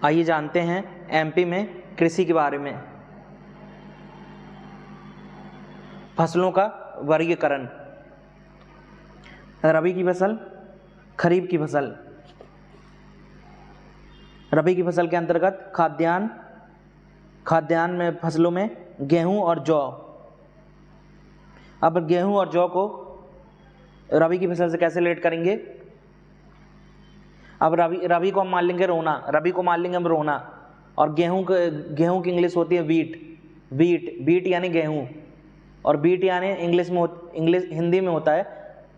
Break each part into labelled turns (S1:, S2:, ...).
S1: आइए जानते हैं एमपी में कृषि के बारे में। फसलों का वर्गीकरण। रबी की फसल, खरीफ की फसल। रबी की फसल के अंतर्गत खाद्यान्न में फसलों में गेहूं और जौ। अब गेहूं और जौ को रबी की फसल से कैसे रिलेट करेंगे? अब रबी को हम मान लेंगे रोना, और गेहूं की इंग्लिश होती है वीट यानी गेहूं, और बीट यानी हिंदी में होता है,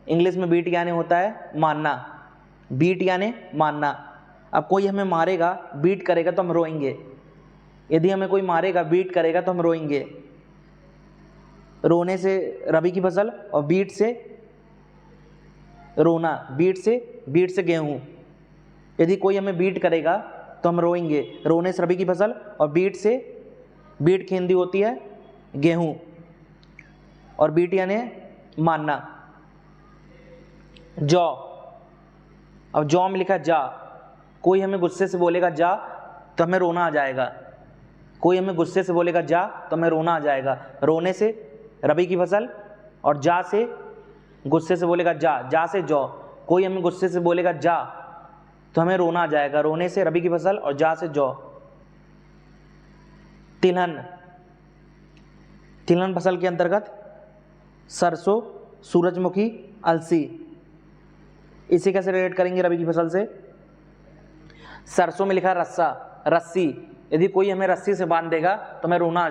S1: इंग्लिश में बीट यानी होता है मानना, बीट यानी मानना। अब कोई हमें मारेगा, बीट करेगा तो हम रोएंगे। यदि हमें कोई मारेगा, बीट करेगा तो हम रोएंगे। रोने से रबी की फसल, और बीट से रोना, बीट से गेहूं। यदि कोई हमें बीट करेगा तो हम रोएंगे। रोने से रबी की फसल, और बीट की हिंदी होती है गेहूं, और बीट यानी मानना। जौ, अब जौ में लिखा जा। कोई हमें गुस्से से बोलेगा जा तो हमें रोना आ जाएगा। रोने से रबी की फसल, और जा से गुस्से से बोलेगा जा से जौ। कोई हमें गुस्से से बोलेगा जा तो हमें रोना आ जाएगा। रोने से रबी की फसल, और जा से जौ। तिलहन फसल के अंतर्गत सरसों, सूरजमुखी, अलसी। इसे कैसे रिलेट करेंगे रबी की फसल से? सरसों में लिखा रस्सी। यदि कोई हमें रस्सी से बांध देगा तो हमें रोना आ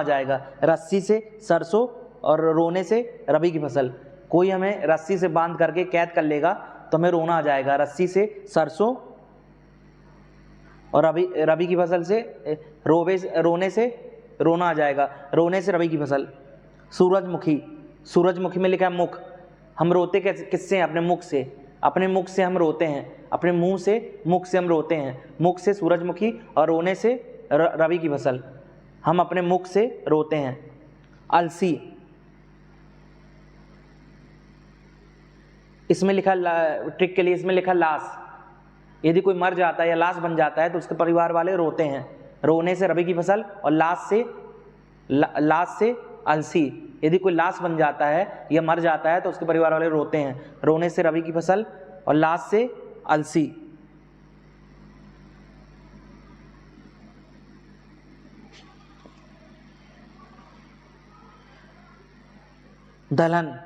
S1: जाएगा। रस्सी से सरसों, और रोने से रबी की फसल। कोई हमें रस्सी से बांध करके कैद कर लेगा तो हमें रोना आ जाएगा। रस्सी से सरसों, और रबी की फसल से रोने से रोना आ जाएगा। रोने से रबी की फसल। सूरजमुखी में लिखा है मुख। हम रोते किससे हैं? अपने मुख से हम रोते हैं। अपने मुख से हम रोते हैं। मुख से सूरजमुखी, और रोने से रबी की फसल। हम अपने मुख से रोते हैं। अलसी, इसमें लिखा ट्रिक के लिए, इसमें लिखा लाश। यदि कोई मर जाता है या लाश बन जाता है तो उसके परिवार वाले रोते हैं। रोने से रबी की फसल, और लाश से अलसी। यदि कोई लाश बन जाता है या मर जाता है तो उसके परिवार वाले रोते हैं। रोने से रबी की फसल, और लाश से अलसी। दलहन,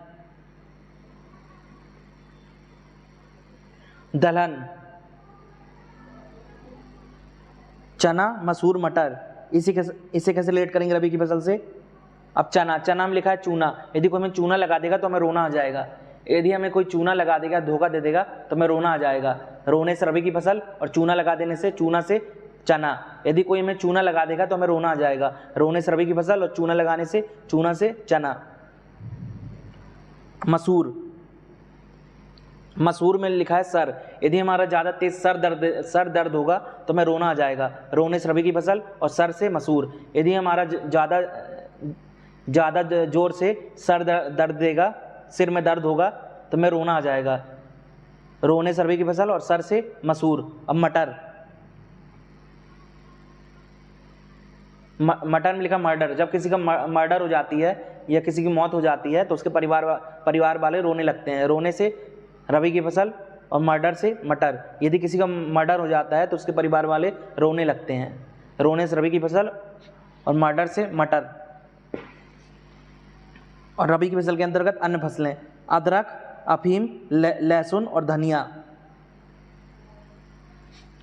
S1: चना, मसूर, मटर। इसे कैसे रिलेट करेंगे रबी की फसल से? अब चना में लिखा है चूना। यदि कोई हमें चूना लगा देगा तो हमें रोना आ जाएगा। यदि हमें कोई चूना लगा देगा, धोखा दे देगा तो हमें रोना आ जाएगा। रोने से रबी की फसल, और चूना लगा देने से चूना से चना। यदि कोई हमें चूना लगा देगा तो हमें रोना आ जाएगा। रोने से रबी की फसल, और चूना लगाने से चूना से चना। मसूर में लिखा है सर। यदि हमारा ज़्यादा तेज सर दर्द होगा तो हमें रोना आ जाएगा। रोने से रबी की फसल, और सर से मसूर। यदि हमारा ज़्यादा जोर से सर दर्द देगा, सिर में दर्द होगा तो हमें रोना आ जाएगा। रोने से रबी की फसल, और सर से मसूर। अब मटर में लिखा मर्डर। जब किसी का मर्डर हो जाती है या किसी की मौत हो जाती है तो उसके परिवार वाले रोने लगते हैं। रोने से रबी की फसल, और मर्डर से मटर। यदि किसी का मर्डर हो जाता है तो उसके परिवार वाले रोने लगते हैं। रोने से रबी की फसल, और मर्डर से मटर। और रबी की फसल के अंतर्गत अन्य फसलें अदरक, अफीम, लहसुन और धनिया।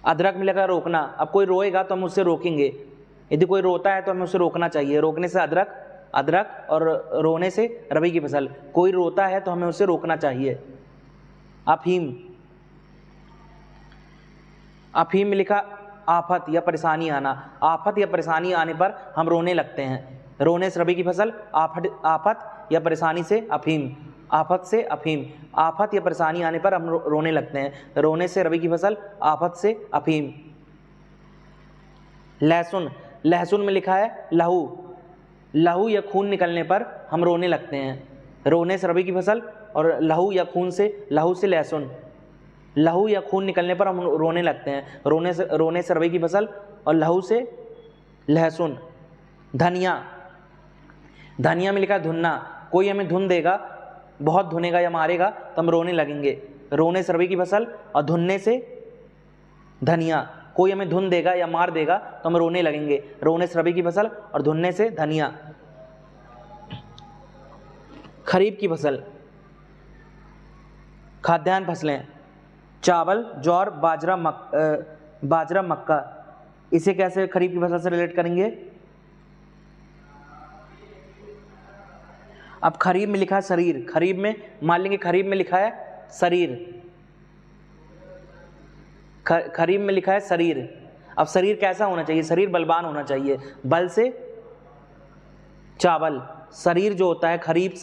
S1: अदरक में लगा रोकना। अब कोई रोएगा तो हम उससे रोकेंगे। यदि कोई रोता है तो हमें उसे रोकना चाहिए। रोकने से अदरक, और रोने से रबी की फसल। कोई रोता है तो हमें उसे रोकना चाहिए। अफीम में लिखा आफत या परेशानी आना। आफत या परेशानी आने पर हम रोने लगते हैं। रोने से रबी की फसल, आफत या परेशानी से अफीम। आफत से अफीम। आफत या परेशानी आने पर हम रोने लगते हैं। रोने से रबी की फसल, आफत से अफीम। लहसुन में लिखा है लहू या खून निकलने पर हम रोने लगते हैं। रोने से रबी की फसल, और लहू या खून से, लहू से लहसुन। लहू या खून निकलने पर हम रोने लगते हैं, रोने से रबी की फसल, और लहू से लहसुन। धनिया, धनिया में लिखा है धुनना, कोई हमें धुन देगा, बहुत धुनेगा या मारेगा तो हम रोने लगेंगे, रोने से रबी की फसल और धुनने से धनिया। कोई हमें धुन देगा या मार देगा तो हम रोने लगेंगे, रोने से रबी की फसल और धुनने से धनिया। खरीफ की फसल, खाद्यान्न फसलें, चावल, ज्वार, बाजरा, मक्का। इसे कैसे खरीफ की फसल से रिलेट करेंगे? अब खरीफ में लिखा है शरीर, खरीफ में मान लेंगे, खरीफ में लिखा है शरीर, खरीफ में लिखा है शरीर। अब शरीर कैसा होना चाहिए? शरीर बलवान होना चाहिए, बल से चावल। शरीर जो होता है खरीफ,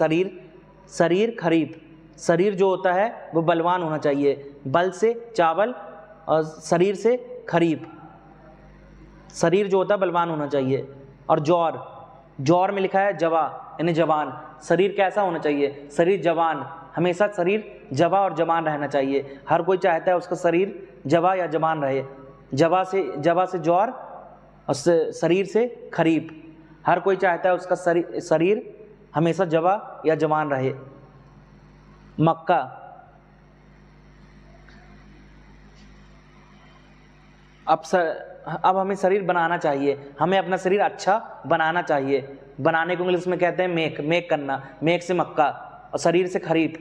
S1: शरीर खरीफ, शरीर जो होता है वो बलवान होना चाहिए, बल से चावल और शरीर से खरीफ। शरीर जो होता है बलवान होना चाहिए। और ज्वार, ज्वार में लिखा है जवा यानी जवान। शरीर कैसा होना चाहिए? शरीर जवान, हमेशा शरीर जवा और जवान रहना चाहिए। हर कोई चाहता है उसका शरीर जवा या जवान रहे। जवा से ज्वार और शरीर से खरीफ। हर कोई चाहता है उसका शरीर हमेशा जवा या जवान रहे। मक्का, अब हमें शरीर बनाना चाहिए, हमें अपना शरीर अच्छा बनाना चाहिए। बनाने को इंग्लिश में कहते हैं मेक करना, मेक से मक्का और शरीर से खरीफ।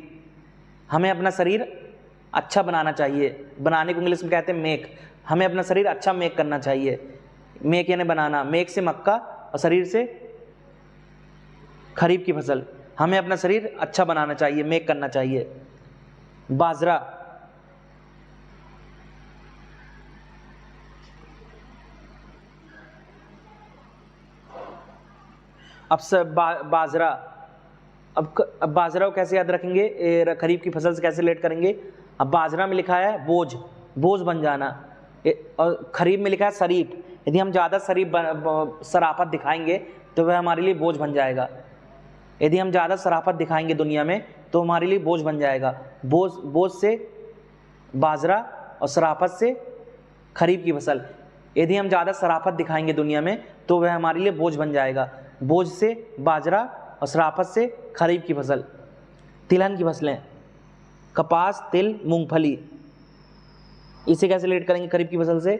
S1: हमें अपना शरीर अच्छा बनाना चाहिए, बनाने को इंग्लिश में कहते हैं मेक। हमें अपना शरीर अच्छा मेक करना चाहिए, मेक यानी बनाना, मेक से मक्का और शरीर से खरीफ की फसल। हमें अपना शरीर अच्छा बनाना चाहिए, मेक करना चाहिए। बाजरा, अब बाजरा, अब बाजरा को कैसे याद रखेंगे? खरीफ की फसल से कैसे रिलेट करेंगे? अब बाजरा में लिखा है बोझ बन जाना, और खरीफ में लिखा है शरीफ। यदि हम ज़्यादा शराफत दिखाएंगे तो वह हमारे लिए बोझ बन जाएगा। यदि हम ज़्यादा शराफत दिखाएंगे दुनिया में तो हमारे लिए बोझ बन जाएगा। बोझ से बाजरा और शराफत से खरीफ की फसल। यदि हम ज़्यादा शराफत दिखाएंगे दुनिया में तो वह हमारे लिए बोझ बन जाएगा। बोझ से बाजरा और शराफत से खरीफ की फसल। तिलहन की फसलें, कपास, तिल, मूंगफली। इसे कैसे रिलेट करेंगे खरीफ की फसल से?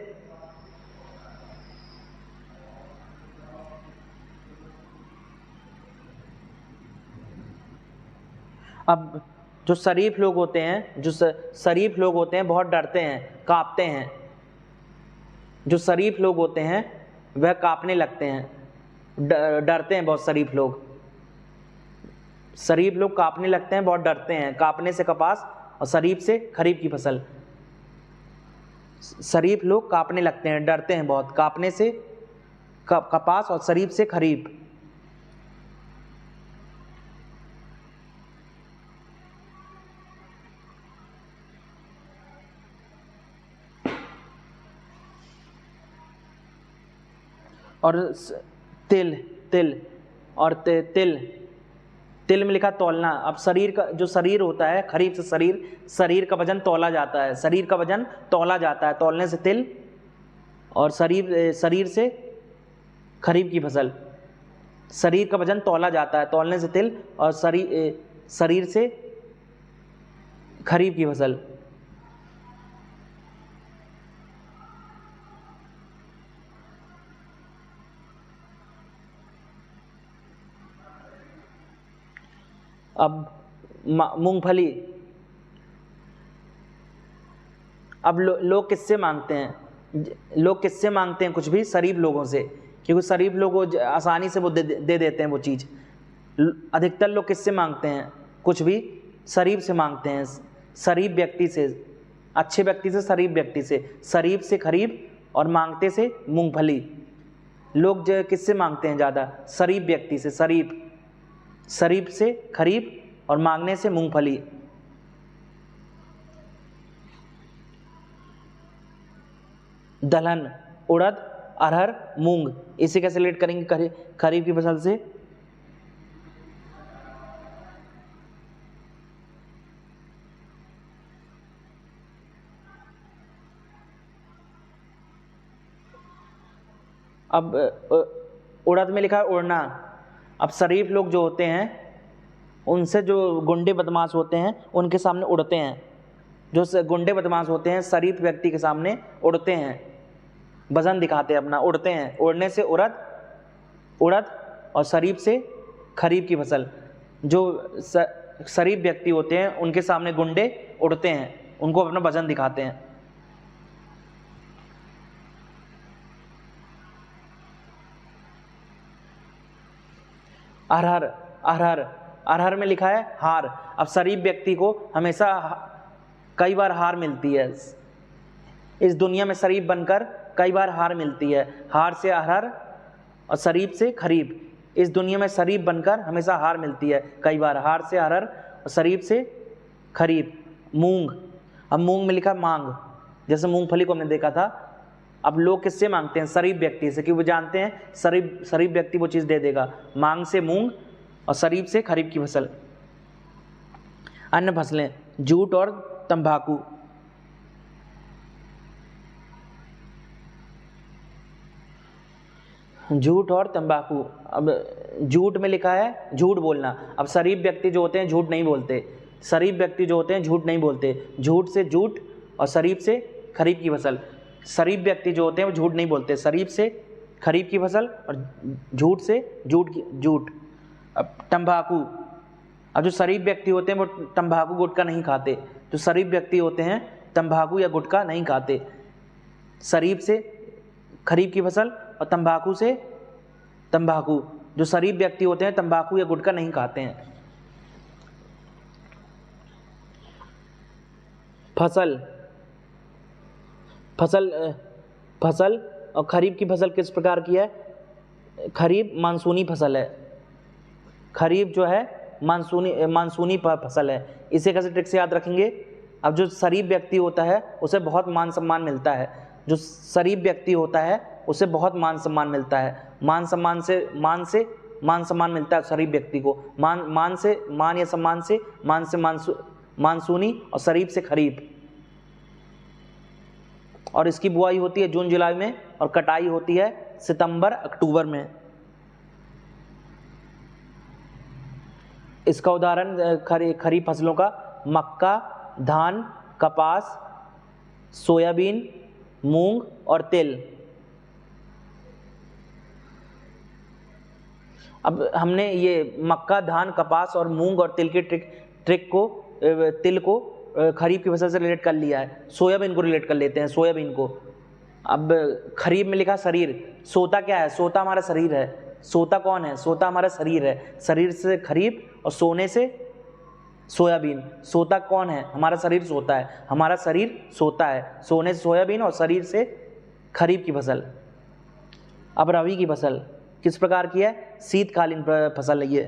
S1: अब जो शरीफ लोग होते हैं बहुत डरते हैं, कांपते हैं। जो शरीफ लोग होते हैं वह कांपने लगते हैं, डरते हैं बहुत। शरीफ लोग कांपने लगते हैं, बहुत डरते हैं। कांपने से कपास और शरीफ से खरीफ की फसल। शरीफ लोग कांपने लगते हैं, डरते हैं बहुत। कांपने से कपास और शरीफ से खरीफ। और तिल और तिल में लिखा तौलना। अब शरीर का जो शरीर होता है खरीफ से शरीर का वजन तौला जाता है, शरीर का वजन तौला जाता है, तौलने से तिल। और शरीर से खरीफ की फसल। शरीर का वजन तौला जाता है, तौलने से तिल, और शरीर से खरीफ की फसल। अब मूंगफली। अब लोग किससे मांगते हैं? कुछ भी शरीफ लोगों से, क्योंकि शरीफ लोग आसानी से वो दे देते हैं वो चीज़। अधिकतर लोग किससे मांगते हैं? कुछ भी शरीफ से मांगते हैं, शरीफ व्यक्ति से, अच्छे व्यक्ति से, शरीफ व्यक्ति से। शरीफ से खरीफ और मांगते से मूंगफली। लोग किससे मांगते हैं ज़्यादा? शरीफ व्यक्ति से, शरीफ से खरीफ और मांगने से मूंगफली। दलहन, उड़द, अरहर, मूंग। इसे कैसे रिलेट करेंगे खरीफ की फसल से? अब उड़द में लिखा है उड़ना। अब शरीफ लोग जो होते हैं उनसे जो गुंडे बदमाश होते हैं उनके सामने उड़ते हैं। जो गुंडे बदमाश होते हैं शरीफ व्यक्ति के सामने उड़ते हैं, वजन दिखाते हैं अपना, उड़ते हैं। उड़ने से उड़द, उड़द और शरीफ से खरीफ की फसल। जो शरीफ व्यक्ति होते हैं उनके सामने गुंडे उड़ते हैं, उनको अपना वजन दिखाते हैं। अरहर, अरहर, अरहर में लिखा है हार। अब शरीफ व्यक्ति को हमेशा कई बार हार मिलती है। इस दुनिया में शरीफ बनकर कई बार हार मिलती है। हार से अरहर और शरीफ से खरीफ। इस दुनिया में शरीफ बनकर हमेशा हार मिलती है कई बार। हार से अरहर और शरीफ से खरीफ। मूंग, अब मूंग में लिखा मांग। जैसे मूंगफली को हमने देखा था। अब लोग किससे मांगते हैं? शरीफ व्यक्ति से, कि वो जानते हैं शरीफ व्यक्ति वो चीज़ दे देगा। मांग से मूंग और शरीफ से खरीफ की फसल। अन्य फसलें जूट और तंबाकू। झूठ और तंबाकू। अब झूठ में लिखा है झूठ बोलना। अब शरीफ व्यक्ति जो होते हैं झूठ नहीं बोलते। शरीफ व्यक्ति जो होते हैं झूठ नहीं बोलते। झूठ से जूट और शरीफ से खरीफ की फसल। शरीफ व्यक्ति जो होते हैं वो झूठ नहीं बोलते। शरीफ से खरीफ की फसल और झूठ से जूट। अब तंबाकू। अब जो शरीफ व्यक्ति होते हैं वो तंबाकू गुटखा नहीं खाते। जो शरीफ व्यक्ति होते हैं तंबाकू या गुटखा नहीं खाते। शरीफ से खरीफ की फसल और तंबाकू से तंबाकू। जो शरीफ व्यक्ति होते हैं तंबाकू या गुटखा नहीं खाते हैं। फसल, फसल, फसल और खरीफ की फसल किस प्रकार की है? खरीफ मानसूनी फसल है। खरीफ जो है मानसूनी फसल है। इसे कैसे ट्रिक से याद रखेंगे? अब जो शरीफ व्यक्ति होता है उसे बहुत मान सम्मान मिलता है। जो शरीफ व्यक्ति होता है उसे बहुत मान सम्मान मिलता है। मान सम्मान मिलता है शरीफ व्यक्ति को। मान या सम्मान से मानसूनी और शरीफ से खरीफ। और इसकी बुआई होती है जून जुलाई में और कटाई होती है सितंबर अक्टूबर में। इसका उदाहरण खरीफ फसलों का मक्का, धान, कपास, सोयाबीन, मूंग और तिल। अब हमने ये मक्का, धान, कपास और मूंग और तिल की तिल को खरीफ की फसल से रिलेट कर लिया है। सोयाबीन को रिलेट कर लेते हैं, सोयाबीन को। अब खरीफ में लिखा शरीर। सोता क्या है? सोता हमारा शरीर है। सोता कौन है? सोता हमारा शरीर है। शरीर से खरीफ और सोने से सोयाबीन। सोता कौन है? हमारा शरीर सोता है। हमारा शरीर सोता है। सोने से सोयाबीन और शरीर से खरीफ की फसल। अब रबी की फसल किस प्रकार की है? शीतकालीन फसल है ये।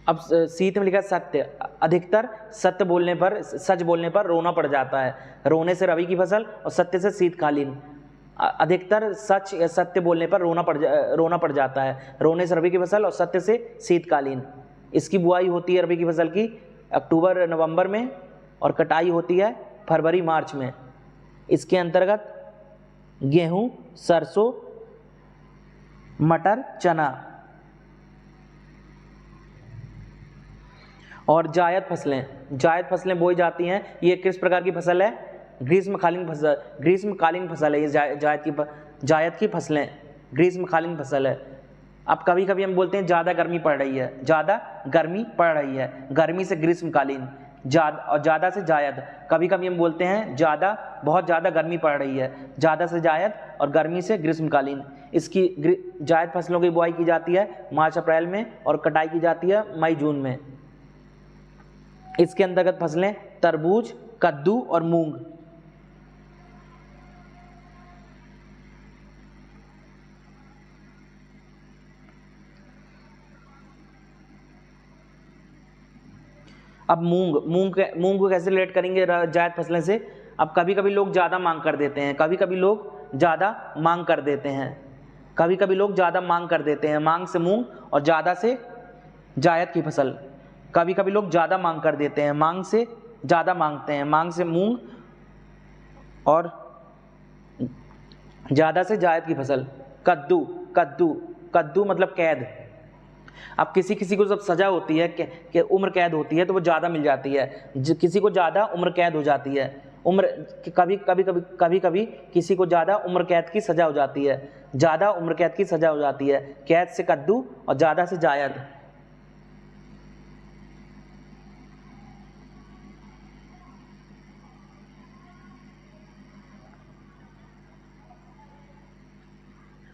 S1: अब शीत में लिखा सत्य। अधिकतर सत्य बोलने पर, सच बोलने पर रोना पड़ जाता है। रोने से रबी की फसल और सत्य से शीतकालीन। अधिकतर सच या सत्य बोलने पर रोना पड़ जाता है। रोने से रबी की फसल और सत्य से शीतकालीन। इसकी बुआई होती है रबी की फसल की अक्टूबर नवंबर में और कटाई होती है फरवरी मार्च में। इसके अंतर्गत गेहूं, सरसों, मटर, चना और जायद फसलें बोई जाती हैं। ये किस प्रकार की फसल है? ग्रीष्मकालीन फसल है ये। जायद की फसलें ग्रीष्मकालीन फसल है। अब कभी कभी हम बोलते हैं ज़्यादा गर्मी पड़ रही है। गर्मी से ग्रीष्मकालीन। ज़्यादा से जायद। कभी कभी हम बोलते हैं बहुत ज़्यादा गर्मी पड़ रही है। ज़्यादा से जायद और गर्मी से ग्रीष्मकालीन। इसकी जायद फसलों की बुआई की जाती है मार्च अप्रैल में और कटाई की जाती है मई जून में। इसके अंतर्गत फसलें तरबूज, कद्दू और मूंग। अब मूंग को कैसे रिलेट करेंगे जायद फसलें से? अब कभी कभी लोग ज़्यादा मांग कर देते हैं। कभी कभी लोग ज़्यादा मांग कर देते हैं। मांग से मूंग और ज़्यादा से जायद की फसल। कभी कभी लोग ज़्यादा मांग कर देते हैं। मांग से ज़्यादा मांगते हैं। मांग से मूंग और ज़्यादा से जायद की फसल। कद्दू, कद्दू, कद्दू मतलब कैद। अब किसी किसी को जब सज़ा होती है कि उम्र कैद होती है तो वो ज़्यादा मिल जाती है, किसी को ज़्यादा उम्र कैद हो जाती है। उम्र कभी किसी को ज़्यादा उम्र कैद की सज़ा हो जाती है, ज़्यादा उम्र कैद की सज़ा हो जाती है। कैद से कद्दू और ज़्यादा से जायद।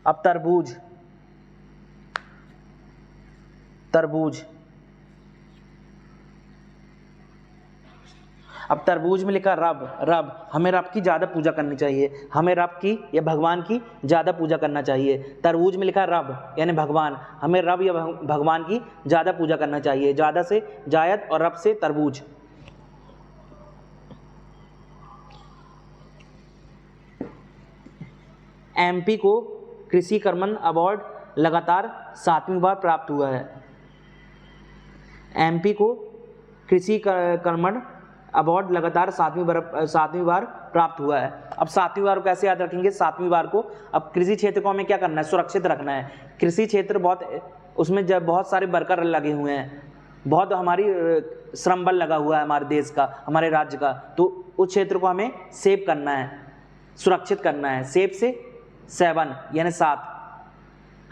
S1: अब तरबूज, तरबूज। अब तरबूज में लिखा रब, रब, हमें रब की ज़्यादा पूजा करनी चाहिए, हमें रब की या भगवान की ज़्यादा पूजा करना चाहिए। तरबूज में लिखा रब यानी भगवान, हमें रब या भगवान की ज़्यादा पूजा करना चाहिए। ज़्यादा से जायद और रब से तरबूज। एमपी को कृषि कर्मण अवार्ड लगातार 7वीं बार प्राप्त हुआ है। एमपी को कृषि कर्मण अवार्ड लगातार 7वीं बार प्राप्त हुआ है। अब 7वीं बार को कैसे याद रखेंगे? 7वीं बार को अब कृषि क्षेत्र को हमें क्या करना है? सुरक्षित रखना है। कृषि क्षेत्र उसमें जब बहुत सारे वर्कर लगे हुए हैं, बहुत हमारी श्रम बल लगा हुआ है हमारे देश का, हमारे राज्य का, तो उस क्षेत्र को हमें सेव करना है, सुरक्षित करना है। सेव से 7 यानी 7,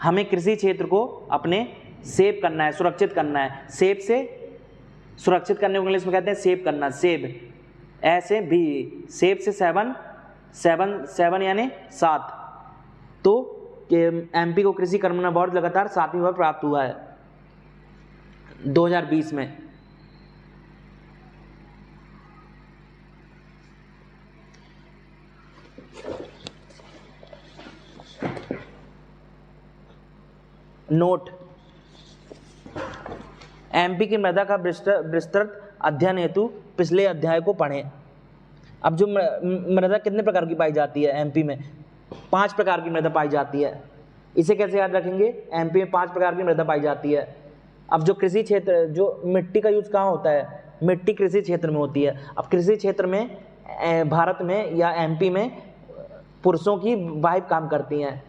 S1: हमें कृषि क्षेत्र को अपने सेव करना है, सुरक्षित करना है। सेव से सुरक्षित करने को इंग्लिश में कहते हैं सेव करना, सेव, ऐसे भी, सेव से 7 यानी 7। तो एमपी को कृषि कर्मण अवार्ड लगातार 7वीं बार प्राप्त हुआ है 2020 में। नोट, एमपी की मृदा का विस्तृत अध्ययन हेतु पिछले अध्याय को पढ़ें। अब जो मृदा कितने प्रकार की पाई जाती है एमपी में? 5 प्रकार की मृदा पाई जाती है। इसे कैसे याद रखेंगे? एमपी में 5 प्रकार की मृदा पाई जाती है। अब जो कृषि क्षेत्र, जो मिट्टी का यूज कहाँ होता है? मिट्टी कृषि क्षेत्र में होती है। अब कृषि क्षेत्र में भारत में या एमपी में पुरुषों की वाइफ काम करती हैं।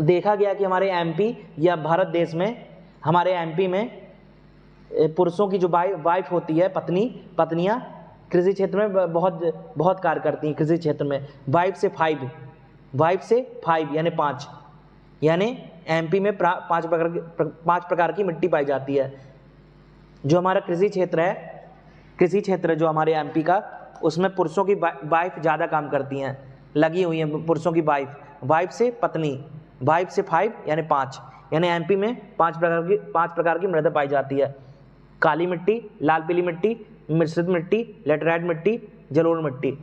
S1: देखा गया कि हमारे एमपी या भारत देश में, हमारे एमपी में पुरुषों की जो वाइफ होती है, पत्नियां कृषि क्षेत्र में बहुत कार्य करती हैं। कृषि क्षेत्र में वाइफ से 5 यानी 5, यानी एमपी में 5 प्रकार की मिट्टी पाई जाती है। जो हमारा कृषि क्षेत्र जो हमारे एमपी का, उसमें पुरुषों की वाइफ ज़्यादा काम करती हैं, लगी हुई हैं पुरुषों की वाइफ से पत्नी, वाइफ से 5 यानी 5, यानी एमपी में 5 प्रकार की मृदा पाई जाती है। काली मिट्टी, लाल पीली मिट्टी, मिश्रित मिट्टी, लेटराइट मिट्टी, जलोढ़ मिट्टी।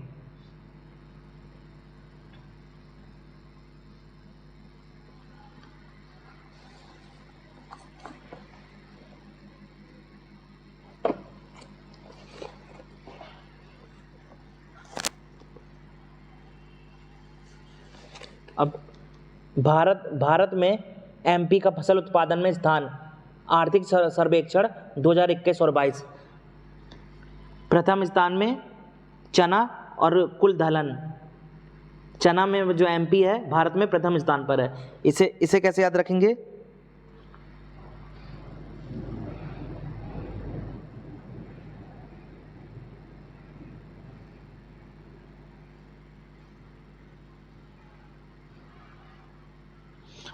S1: अब भारत में एमपी का फसल उत्पादन में स्थान, आर्थिक सर्वेक्षण 2021 और 22। प्रथम स्थान में चना और कुल दलहन। चना में जो एमपी है भारत में प्रथम स्थान पर है। इसे कैसे याद रखेंगे?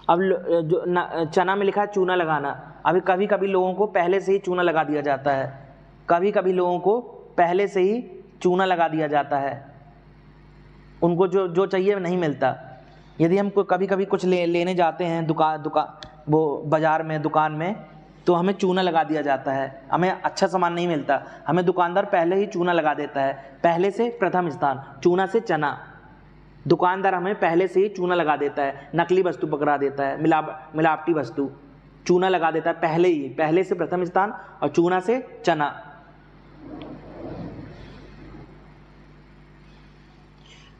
S1: अब जो चना में लिखा है चूना लगाना। अभी कभी कभी लोगों को पहले से ही चूना लगा दिया जाता है, कभी कभी लोगों को पहले से ही चूना लगा दिया जाता है, उनको जो चाहिए नहीं मिलता। यदि हम कभी कभी कुछ लेने जाते हैं वो बाज़ार में, दुकान में, तो हमें चूना लगा दिया जाता है, हमें अच्छा सामान नहीं मिलता, हमें दुकानदार पहले ही चूना लगा देता है। पहले से प्रथम स्थान, चूना से चना, दुकानदार हमें पहले से ही चूना लगा देता है, नकली वस्तु पकड़ा देता है, मिलावटी वस्तु चूना लगा देता है पहले से प्रथम स्थान, और चूना से चना।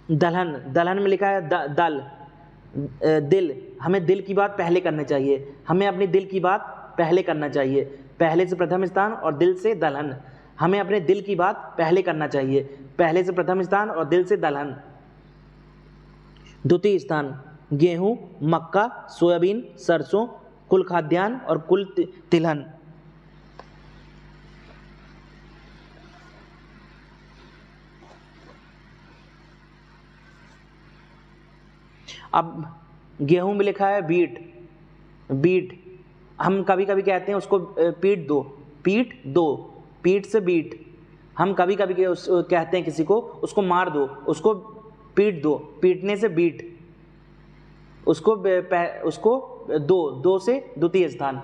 S1: दलहन में लिखा है दिल, हमें दिल की बात पहले करनी चाहिए, हमें अपने दिल की बात पहले करना चाहिए। पहले से प्रथम स्थान और दिल से दलहन, हमें अपने दिल की बात पहले करना चाहिए, पहले से प्रथम स्थान और दिल से दलहन। द्वितीय स्थान गेहूं, मक्का, सोयाबीन, सरसों, कुल खाद्यान्न और कुल तिलहन। अब गेहूं में लिखा है बीट, बीट हम कभी कभी कहते हैं उसको पीट दो, पीट दो, पीट से बीट। हम कभी कभी कहते हैं किसी को उसको मार दो, उसको पीट दो, पीटने से बीट। उसको दो से द्वितीय स्थान।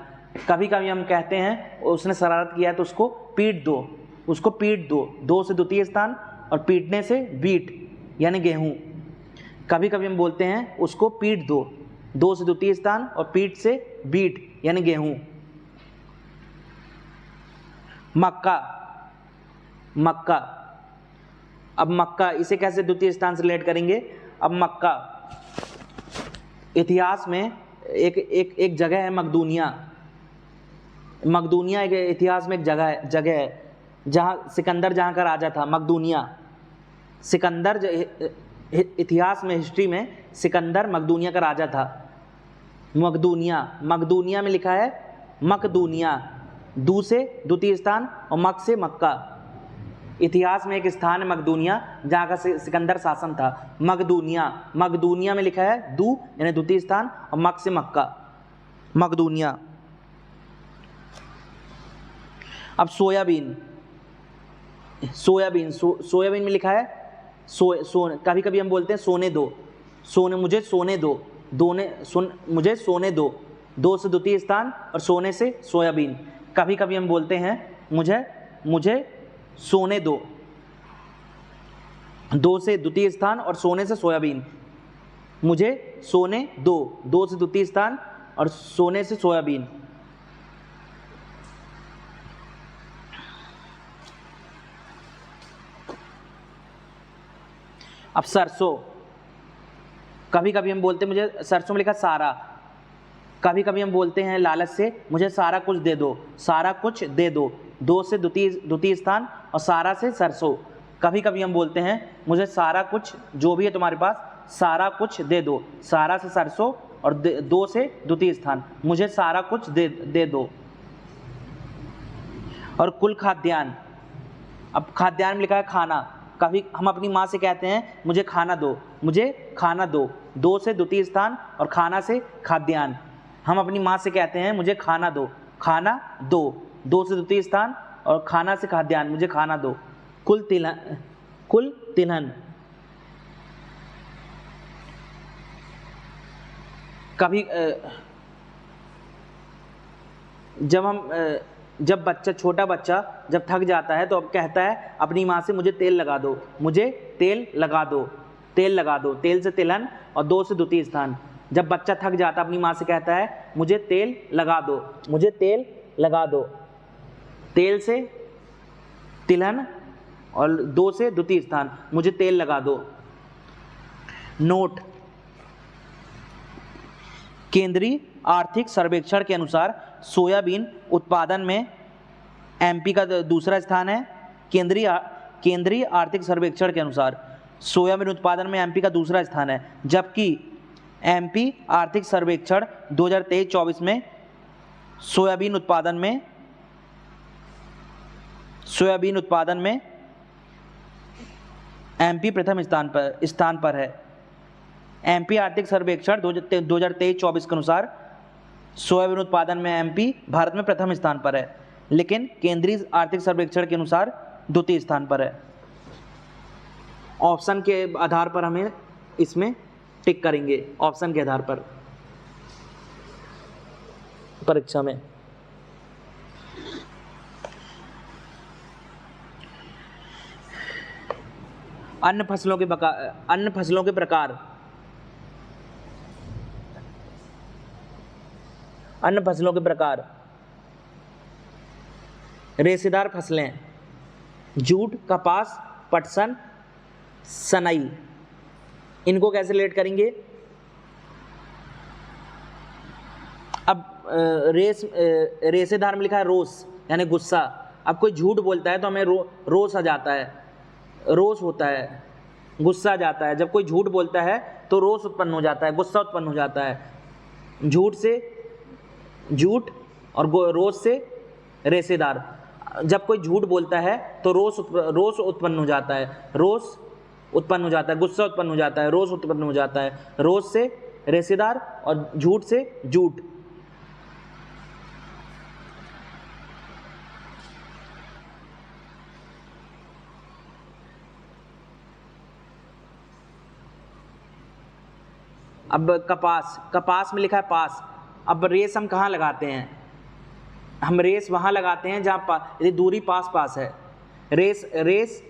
S1: कभी कभी हम कहते हैं उसने शरारत किया है तो उसको पीट दो, उसको पीट दो, दो से द्वितीय स्थान और पीटने से बीट यानी गेहूं। कभी कभी हम बोलते हैं उसको पीट दो, दो से द्वितीय स्थान और पीट से बीट यानी गेहूं। मक्का, मक्का, अब मक्का इसे कैसे द्वितीय स्थान से रिलेट करेंगे। अब मक्का इतिहास में एक जगह है मकदूनिया। मकदूनिया एक इतिहास में एक जगह है जहाँ सिकंदर जहाँ का राजा था। मकदूनिया, सिकंदर इतिहास में, हिस्ट्री में सिकंदर मकदूनिया का राजा था। मकदूनिया, मकदूनिया में लिखा है मकदूनिया, दू से द्वितीय स्थान और मक से मक्का। इतिहास में एक स्थान है मकदूनिया जहाँ का सिकंदर शासन था। मकदूनिया, मकदूनिया में लिखा है दू यानी द्वितीय स्थान और मक से मक्का, मकदूनिया। अब सोयाबीन, सोयाबीन, सोयाबीन में लिखा है कभी कभी हम बोलते हैं सोने दो, सोने, मुझे सोने दो, मुझे सोने दो, दो से द्वितीय स्थान और सोने से सोयाबीन। कभी कभी हम बोलते हैं मुझे सोने दो, दो से द्वितीय स्थान और सोने से सोयाबीन। मुझे सोने दो, दो से द्वितीय स्थान और सोने से सोयाबीन। अब सरसों, कभी कभी हम बोलते हैं मुझे सरसों में लिखा सारा। कभी कभी हम बोलते हैं लालच से मुझे सारा कुछ दे दो, सारा कुछ दे दो, दो से द्वितीय स्थान और सारा से सरसों। कभी कभी हम बोलते हैं मुझे सारा कुछ जो भी है तुम्हारे पास सारा कुछ दे दो, सारा से सरसों और दो से द्वितीय स्थान, मुझे सारा कुछ दे दो। और कुल खाद्यान्न, अब खाद्यान्न में लिखा है खाना। कभी हम अपनी माँ से कहते हैं मुझे खाना दो, मुझे खाना दो, दो से द्वितीय स्थान और खाना से खाद्यान्न। हम अपनी माँ से कहते हैं मुझे खाना दो, खाना दो, दो से द्वितीय स्थान और खाना से खाद्यान्न, मुझे खाना दो। कुल तिलहन, कभी जब बच्चा, छोटा बच्चा जब थक जाता है तो अब कहता है अपनी माँ से मुझे तेल लगा दो, मुझे तेल लगा दो, तेल लगा दो, तेल से तिलहन और दो से द्वितीय स्थान। जब बच्चा थक जाता है अपनी माँ से कहता है मुझे तेल लगा दो, मुझे तेल लगा दो, तेल से तिलहन और दो से द्वितीय स्थान, मुझे तेल लगा दो। नोट, केंद्रीय आर्थिक सर्वेक्षण के अनुसार सोयाबीन उत्पादन में एमपी का दूसरा स्थान है। केंद्रीय आर्थिक सर्वेक्षण के अनुसार सोयाबीन उत्पादन में एमपी का दूसरा स्थान है, जबकि एमपी आर्थिक सर्वेक्षण 2023-24 में सोयाबीन उत्पादन में एमपी प्रथम स्थान पर है। एमपी आर्थिक सर्वेक्षण 2023-24 के अनुसार सोयाबीन उत्पादन में एमपी भारत में प्रथम स्थान पर है, लेकिन केंद्रीय आर्थिक सर्वेक्षण के अनुसार द्वितीय स्थान पर है। ऑप्शन के आधार पर हमें इसमें टिक करेंगे, ऑप्शन के आधार पर परीक्षा में। अन्य फसलों के प्रकार, अन्य फसलों के प्रकार, रेशेदार फसलें, जूट, कपास, पटसन, सनई। इनको कैसे रिलेट करेंगे। अब रेशेदार में लिखा है रोस यानी गुस्सा। अब कोई झूठ बोलता है तो हमें रोस आ जाता है, रोस होता है, गुस्सा जाता है। जब कोई झूठ बोलता है तो रोष उत्पन्न हो जाता है, गुस्सा उत्पन्न हो जाता है। झूठ से झूठ और रोष से रेशेदार। जब कोई झूठ बोलता है तो रोष उत्पन्न हो जाता है, रोष उत्पन्न हो जाता है, गुस्सा उत्पन्न हो जाता है, रोष उत्पन्न हो जाता है। रोष से रेशेदार और झूठ से झूठ। अब कपास, कपास में लिखा है पास। अब रेस हम कहाँ लगाते हैं? हम रेस वहाँ लगाते हैं जहाँ यदि दूरी पास पास है। रेस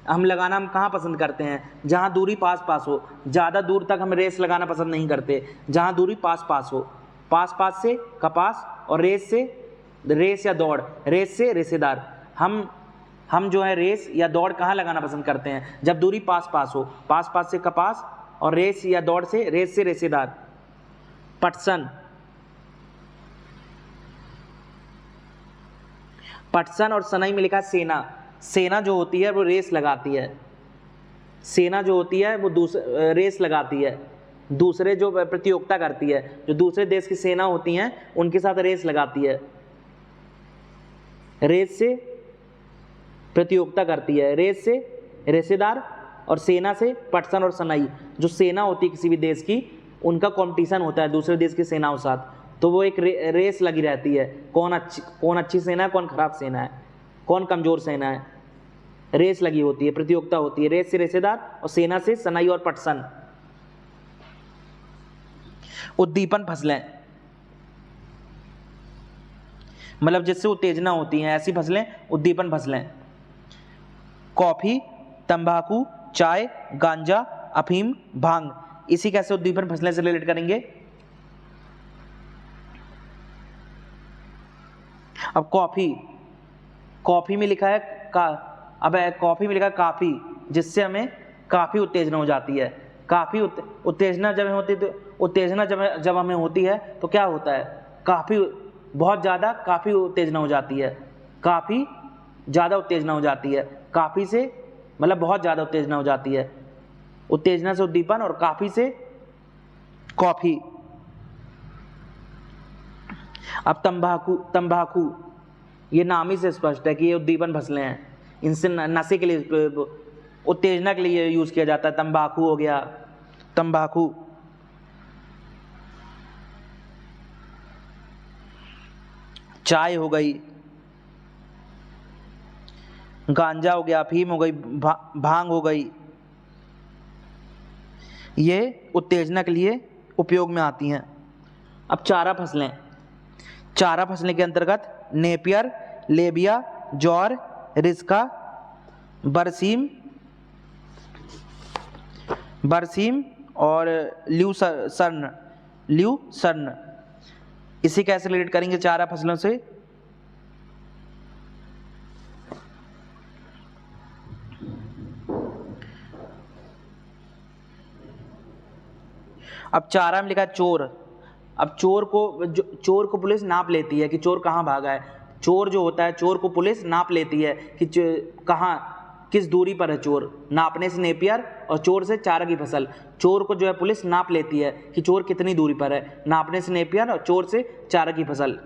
S1: हम लगाना हम कहाँ पसंद करते हैं? जहाँ दूरी पास पास हो। ज़्यादा दूर तक हम रेस लगाना पसंद नहीं करते, जहाँ दूरी पास पास हो। पास पास से कपास और रेस से रेस या दौड़, रेस से रेशेदार। हम जो है रेस या दौड़ कहाँ लगाना पसंद करते हैं? जब दूरी पास पास हो। पास पास से कपास और रेस या दौड़ से रेशेदार। पटसन, पटसन और सनई में लिखा है सेना। सेना जो होती है वो रेस लगाती है। सेना जो होती है वो रेस लगाती है, दूसरे जो प्रतियोगिता करती है, जो दूसरे देश की सेना होती हैं उनके साथ रेस लगाती है। रेस से प्रतियोगिता करती है, रेस से रेशेदार और सेना से पटसन और सनई। जो सेना होती है किसी भी देश की, उनका कंपटीशन होता है दूसरे देश की सेनाओं साथ, तो वो एक रेस लगी रहती है। कौन अच्छी सेना है, कौन खराब सेना है, कौन कमजोर सेना है। रेस लगी होती है, प्रतियोगिता होती है। रेस से रेशेदार और सेना से सनई और पटसन। उद्दीपन फसलें, मतलब जिससे उत्तेजना होती है, ऐसी फसलें उद्दीपन फसलें। कॉफी, तंबाकू, चाय, गांजा, अफीम, भांग। इसी कैसे उद्दीपन फसलें से रिलेट करेंगे? अब कॉफी में लिखा है कॉफी में लिखा है काफी, जिससे हमें काफी उत्तेजना हो जाती है। काफी उत्तेजना जब होती है, तो उत्तेजना जब हमें होती है तो क्या होता है? काफी बहुत ज़्यादा काफी उत्तेजना हो जाती है। काफी ज़्यादा उत्तेजना हो जाती है। काफी से मतलब बहुत ज़्यादा उत्तेजना हो जाती है। उत्तेजना से उद्दीपन और काफी से कॉफी। अब तंबाकू ये नाम ही से स्पष्ट है कि ये उद्दीपन फसलें हैं। इनसे नशे के लिए, उत्तेजना के लिए यूज किया जाता है। तंबाकू हो गया, तंबाकू। चाय हो गई, गांजा हो गया, अफीम हो गई, भांग हो गई। ये उत्तेजना के लिए उपयोग में आती हैं। अब चारा फसलें, चारा फसलें के अंतर्गत नेपियर, लेबिया, जौर, रिस्का, बरसीम और ल्यूसर्न। इसे कैसे रिलेट करेंगे चारा फसलों से? अब चारा में लिखा है चोर। अब चोर को पुलिस नाप लेती है कि चोर कहाँ भागा है। चोर जो होता है, चोर को पुलिस नाप लेती है कि किस दूरी पर है चोर। नापने से नेपियर और चोर से चारा की फसल। चोर को जो है पुलिस नाप लेती है कि चोर कितनी दूरी पर है। नापने से नेपियर और चोर से चारा की फसल।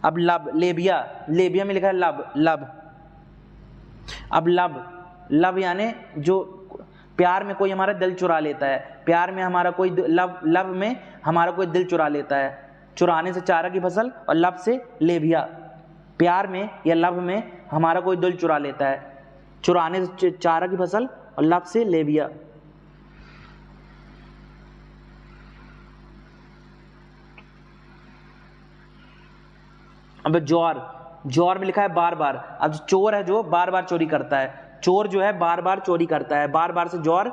S1: अब लेबिया में लिखा है लब। अब लब यानी जो प्यार में कोई हमारा दिल चुरा लेता है। प्यार में हमारा कोई लब में हमारा कोई दिल चुरा लेता है। चुराने से चारा की फसल और लब से लेबिया। प्यार में या लब में हमारा कोई दिल चुरा लेता है। चुराने से चारा की फसल और लब से लेबिया। अब जौर में लिखा है बार बार। अब चोर है जो बार बार चोरी करता है। चोर जो है बार बार चोरी करता है। बार बार से जौर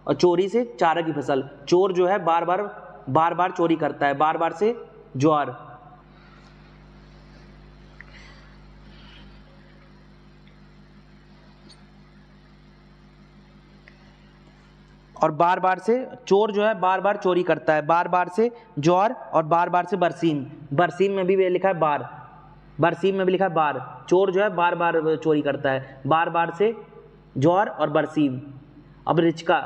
S1: और चोरी से चारा की फसल। चोर जो है बार बार चोरी करता है। बार बार से जौर। और बार बार से चोर जो है बार बार चोरी करता है। बार बार से जौर और बार बार से बरसीम। बरसीम में भी लिखा है बार। बरसीम में भी लिखा है बार, चोर जो है बार बार चोरी करता है, बार बार से ज्वार और बरसीम। अब रिचका,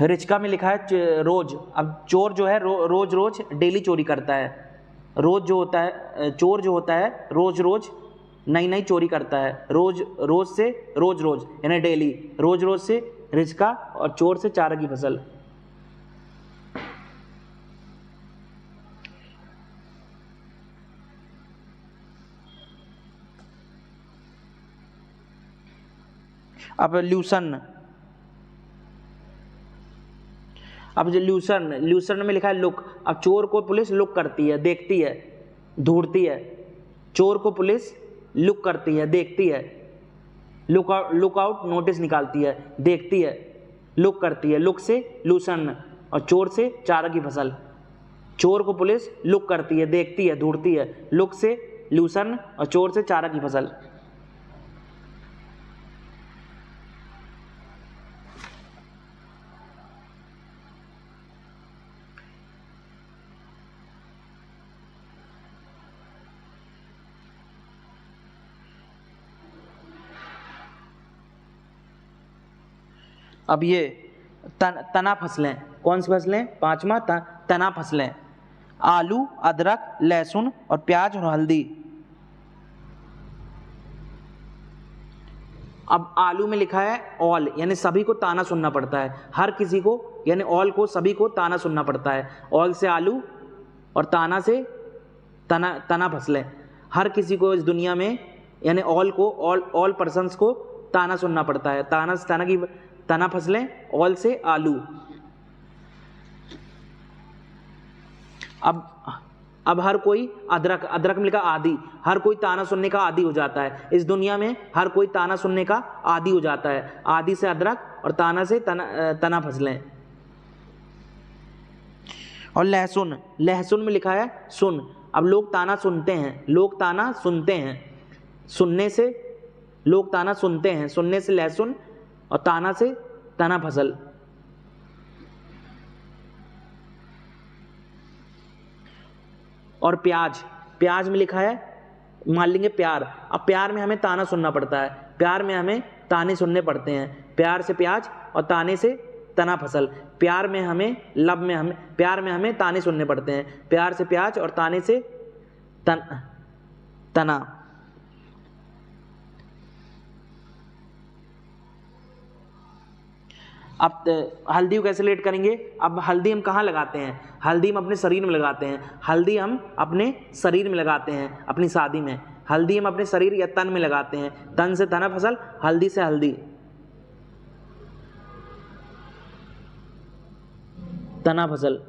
S1: रिचका में लिखा है रोज। अब चोर जो है रोज रोज डेली चोरी करता है, रोज जो होता है चोर जो होता है रोज रोज नई नई चोरी करता है, रोज रोज से रोज रोज यानी डेली, रोज रोज से रिचका और चोर से चारा की फसल। अब ल्यूसन, अब जो ल्यूसन, ल्यूसन में लिखा है लुक। अब चोर को पुलिस लुक करती है, देखती है, ढूंढती है। चोर को पुलिस लुक करती है, देखती है, लुक आउट नोटिस निकालती है, देखती है, लुक करती है, लुक से लूसन और चोर से चारा की फसल। चोर को पुलिस लुक करती है, देखती है, ढूंढती है, लुक से लूसन और चोर से चारा की फसल। अब ये तना फसलें, कौन सी फसलें? पांचवा तना फसलें, आलू, अदरक, लहसुन और प्याज और हल्दी। अब आलू में लिखा है ऑल, यानी सभी को ताना सुनना पड़ता है, हर किसी को, यानी ऑल को, सभी को ताना सुनना पड़ता है। ऑल से आलू और ताना से तना फसलें, हर किसी को इस दुनिया में, यानी ऑल को, ऑल पर्सन्स को ताना सुनना पड़ता है। तना फसलें, ऑल से आलू। अब हर कोई, अदरक, अदरक में लिखा आदि, हर कोई ताना सुनने का आदी हो जाता है इस दुनिया में, हर कोई ताना सुनने का आदी हो जाता है। आदि से अदरक और ताना से तना फसलें। और लहसुन, लहसुन में लिखा है सुन। अब लोग ताना सुनते हैं, लोग ताना सुनते हैं, सुनने से लोग ताना सुनते हैं, सुनने से लहसुन और ताना से तना फसल। और प्याज, प्याज में लिखा है, मान लेंगे प्यार। अब प्यार में हमें ताना सुनना पड़ता है, प्यार में हमें ताने सुनने पड़ते हैं, प्यार से प्याज और ताने से तना फसल। प्यार में हमें, लब में हमें, प्यार में हमें ताने सुनने पड़ते हैं, प्यार से प्याज और ताने से तना। अब हल्दी को कैसे रिलेट करेंगे? अब हल्दी हम कहाँ लगाते हैं? हल्दी हम अपने शरीर में लगाते हैं, हल्दी हम अपने शरीर में लगाते हैं अपनी शादी में, हल्दी हम अपने शरीर या तन में लगाते हैं, तन से तना फसल, हल्दी से हल्दी, तना फसल।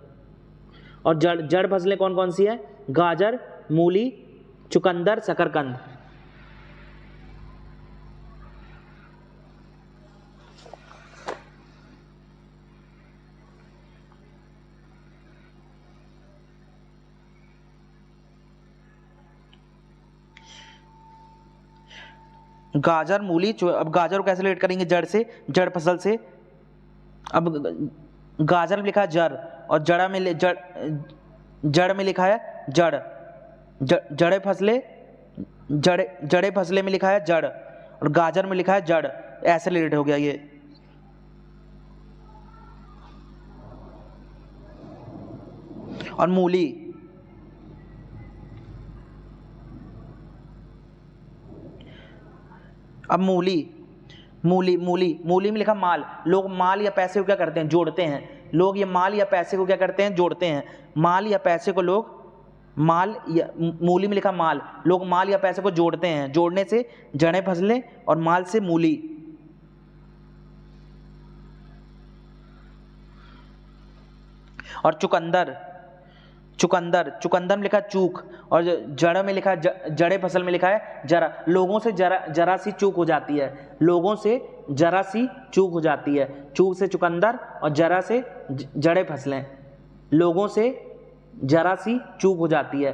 S1: और जड़ फसलें कौन कौन सी है? गाजर, मूली, चुकंदर, शकरकंद। गाजर, मूली, अब गाजर को कैसे रिलेट करेंगे? जड़ से, जड़ फसल से। अब गाजर में लिखा है जड़ और जड़ में लिखा है जड़, जड़े फसले में लिखा है जड़ और गाजर में लिखा है जड़, ऐसे रिलेट हो गया ये। और मूली, अब मूली में लिखा माल। लोग माल या पैसे को क्या करते हैं? जोड़ते हैं। लोग ये माल या पैसे को क्या करते हैं? जोड़ते हैं। माल या पैसे को लोग, माल या, मूली में लिखा माल, लोग माल या पैसे को जोड़ते हैं, जोड़ने से जड़ें फसलें और माल से मूली। और चुकंदर में लिखा चूक और जड़ में लिखा जड़े फसल में लिखा है जरा। लोगों से जरा सी चूक हो जाती है, लोगों से जरा सी चूक हो जाती है। चूक से चुकंदर और जरा से जड़े फसलें, लोगों से जरा सी चूक हो जाती है,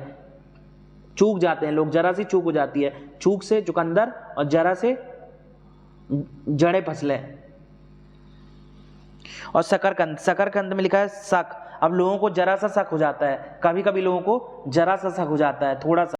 S1: चूक जाते हैं लोग, जरा सी चूक हो जाती है। चूक से चुकंदर और जरा से जड़े फसलें। और शकरकंद में लिखा है शक। अब लोगों को जरा सा शक हो जाता है, कभी कभी लोगों को जरा सा शक हो जाता है, थोड़ा सा।